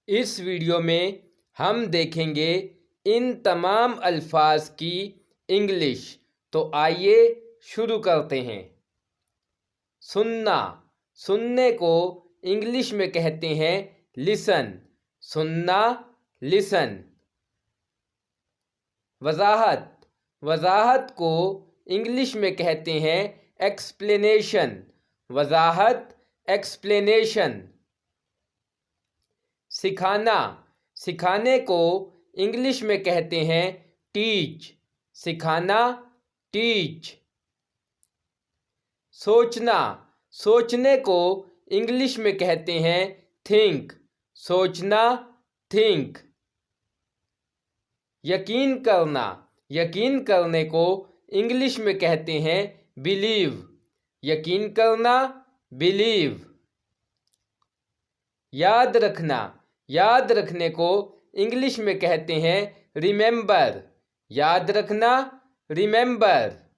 इस वीडियो में हम देखेंगे इन तमाम अल्फाज की इंग्लिश। तो आइए शुरू करते हैं। सुनना, सुनने को इंग्लिश में कहते हैं लिसन। सुनना, लिसन। वजाहत, वजाहत को इंग्लिश में कहते हैं एक्सप्लेनेशन। वजाहत, एक्सप्लेनेशन। सिखाना, सिखाने को इंग्लिश में कहते हैं टीच। सिखाना, टीच। सोचना, सोचने को इंग्लिश में कहते हैं थिंक। सोचना, थिंक। यकीन करना, यकीन करने को इंग्लिश में कहते हैं बिलीव। यकीन करना, बिलीव। याद रखना, याद रखने को इंग्लिश में कहते हैं रिमेंबर। याद रखना, रिमेंबर।